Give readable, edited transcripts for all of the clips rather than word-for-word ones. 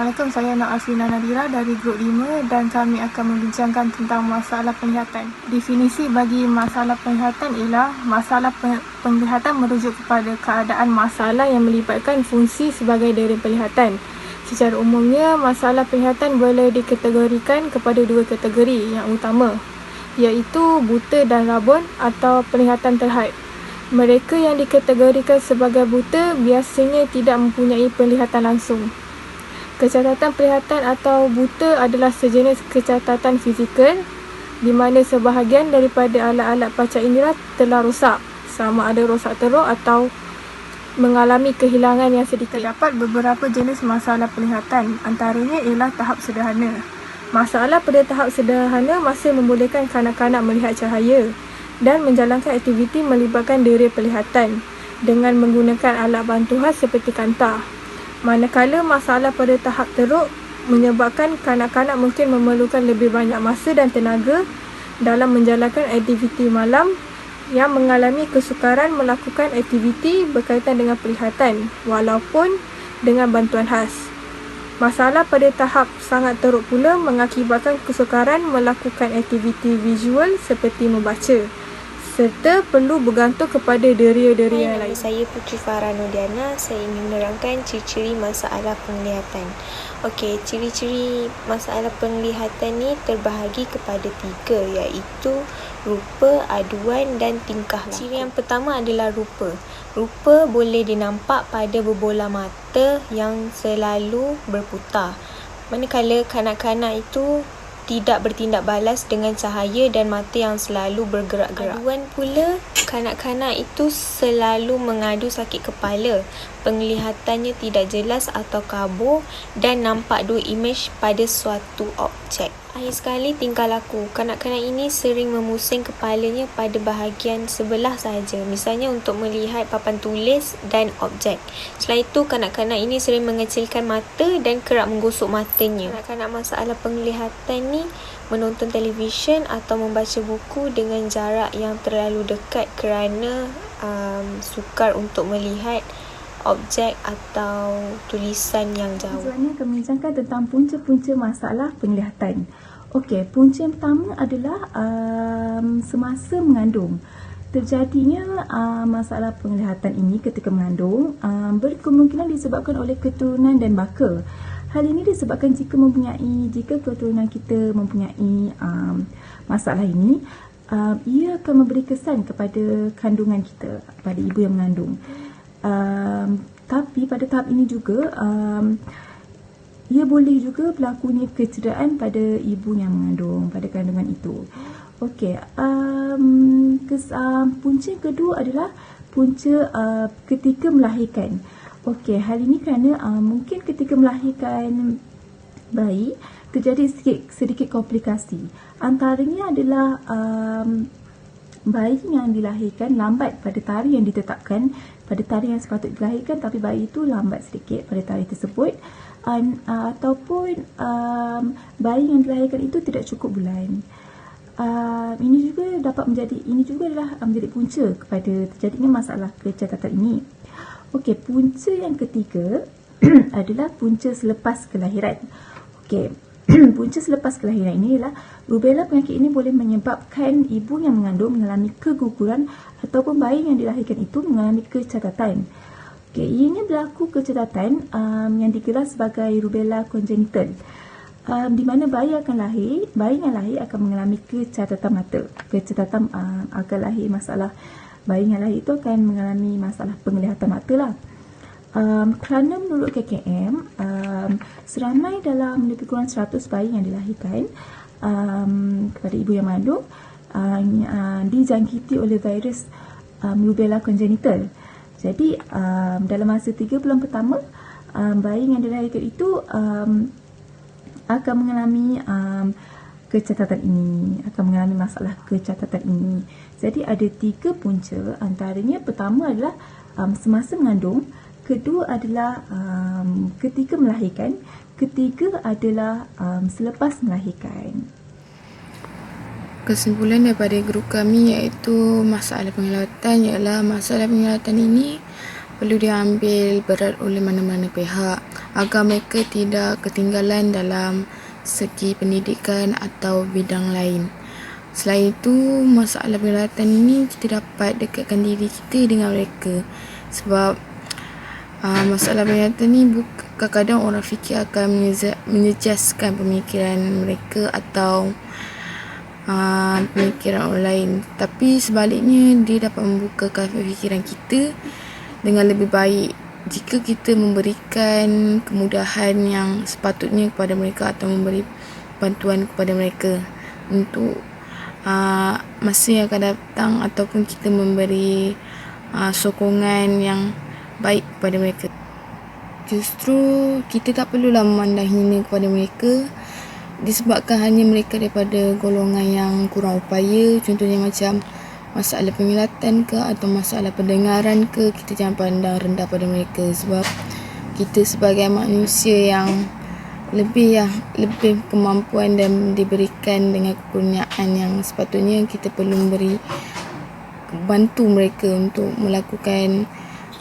Assalamualaikum, saya Nak Aslina Nadira dari Grup 5 dan kami akan membincangkan tentang masalah penglihatan. Definisi bagi masalah penglihatan ialah masalah penglihatan merujuk kepada keadaan masalah yang melibatkan fungsi sebagai daya penglihatan. Secara umumnya, masalah penglihatan boleh dikategorikan kepada dua kategori yang utama, iaitu buta dan rabun atau penglihatan terhad. Mereka yang dikategorikan sebagai buta biasanya tidak mempunyai penglihatan langsung. Kecacatan penglihatan atau buta adalah sejenis kecacatan fizikal di mana sebahagian daripada alat-alat panca indera telah rosak, sama ada rosak teruk atau mengalami kehilangan yang sedikit. Terdapat beberapa jenis masalah penglihatan, antaranya ialah tahap sederhana. Masalah pada tahap sederhana masih membolehkan kanak-kanak melihat cahaya dan menjalankan aktiviti melibatkan dera penglihatan dengan menggunakan alat bantu khas seperti kanta. Manakala masalah pada tahap teruk menyebabkan kanak-kanak mungkin memerlukan lebih banyak masa dan tenaga dalam menjalankan aktiviti malam yang mengalami kesukaran melakukan aktiviti berkaitan dengan penglihatan walaupun dengan bantuan khas. Masalah pada tahap sangat teruk pula mengakibatkan kesukaran melakukan aktiviti visual seperti membaca, serta perlu bergantung kepada deria-deria lain. Saya Putri Farah Nurdiana. Saya ingin menerangkan ciri-ciri masalah penglihatan. Okey, ciri-ciri masalah penglihatan ni terbahagi kepada 3, iaitu rupa, aduan dan tingkah laku. Ciri yang pertama adalah rupa. Rupa boleh dinampak pada berbola mata yang selalu berputar. Manakala kanak-kanak itu tidak bertindak balas dengan cahaya dan mata yang selalu bergerak-gerak. Aduan pula, kanak-kanak itu selalu mengadu sakit kepala, penglihatannya tidak jelas atau kabur dan nampak dua imej pada suatu objek. Akhir sekali, tingkah laku. Kanak-kanak ini sering memusing kepalanya pada bahagian sebelah sahaja, misalnya untuk melihat papan tulis dan objek. Selain itu, kanak-kanak ini sering mengecilkan mata dan kerap menggosok matanya. Kanak-kanak masalah penglihatan ni menonton televisyen atau membaca buku dengan jarak yang terlalu dekat kerana sukar untuk melihat objek atau tulisan yang jauh. Tujuannya akan membincangkan tentang punca-punca masalah penglihatan. Okey, punca yang pertama adalah semasa mengandung. Terjadinya masalah penglihatan ini ketika mengandung berkemungkinan disebabkan oleh keturunan dan baka. Hal ini disebabkan jika keturunan kita mempunyai masalah ini, ia akan memberi kesan kepada kandungan kita, pada ibu yang mengandung. Tapi pada tahap ini juga ia boleh juga berlakunya kecederaan pada ibu yang mengandung pada kandungan itu. Okey, punca yang kedua adalah punca ketika melahirkan. Okey, hal ini kerana mungkin ketika melahirkan bayi terjadi sedikit komplikasi. Antaranya adalah bayi yang dilahirkan lambat pada tarikh yang ditetapkan, pada tarikh yang sepatutnya dilahirkan, tapi bayi itu lambat sedikit pada tarikh tersebut, ataupun bayi yang dilahirkan itu tidak cukup bulan. Ini juga adalah menjadi punca kepada terjadinya masalah kecacatan ini. Okey, punca yang ketiga adalah punca selepas kelahiran. Okey, punca selepas kelahiran ini ialah rubella. Penyakit ini boleh menyebabkan ibu yang mengandung mengalami keguguran ataupun bayi yang dilahirkan itu mengalami kecacatan. Okey, ianya berlaku kecacatan yang digelar sebagai rubella congenital, di mana bayi yang lahir akan mengalami kecacatan mata. Kecacatan akan lahir masalah, bayi yang lahir itu akan mengalami masalah penglihatan mata lah. Kerana menurut KKM, seramai dalam lebih kurang 100 bayi yang dilahirkan kepada ibu yang mengandung dijangkiti oleh virus rubella congenital. Jadi dalam masa 3 bulan pertama, bayi yang dilahirkan itu akan mengalami kecacatan ini, akan mengalami masalah kecacatan ini. Jadi ada 3 punca, antaranya pertama adalah semasa mengandung, kedua adalah ketika melahirkan, ketiga adalah selepas melahirkan. Kesimpulan daripada grup kami iaitu masalah penglihatan ialah masalah penglihatan ini perlu diambil berat oleh mana-mana pihak. agar mereka tidak ketinggalan dalam segi pendidikan atau bidang lain. Selain itu, masalah penglihatan ini kita dapat dekatkan diri kita dengan mereka, sebab masalah penglihatan ni kadang-kadang orang fikir akan menyejaskan pemikiran mereka atau pemikiran orang lain, tapi sebaliknya dia dapat membukakan fikiran kita dengan lebih baik jika kita memberikan kemudahan yang sepatutnya kepada mereka atau memberi bantuan kepada mereka untuk masa yang akan datang, ataupun kita memberi sokongan yang baik kepada mereka. Justru kita tak perlulah memandang hina kepada mereka disebabkan hanya mereka daripada golongan yang kurang upaya. Contohnya macam masalah penglihatan ke atau masalah pendengaran ke, kita jangan pandang rendah pada mereka, sebab kita sebagai manusia yang lebih kemampuan dan diberikan dengan kekurniaan yang sepatutnya, kita perlu bantu mereka untuk melakukan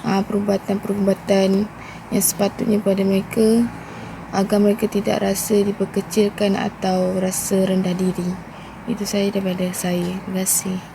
perubatan-perubatan yang sepatutnya pada mereka, agar mereka tidak rasa diperkecilkan atau rasa rendah diri. Itu saya daripada saya. Terima kasih.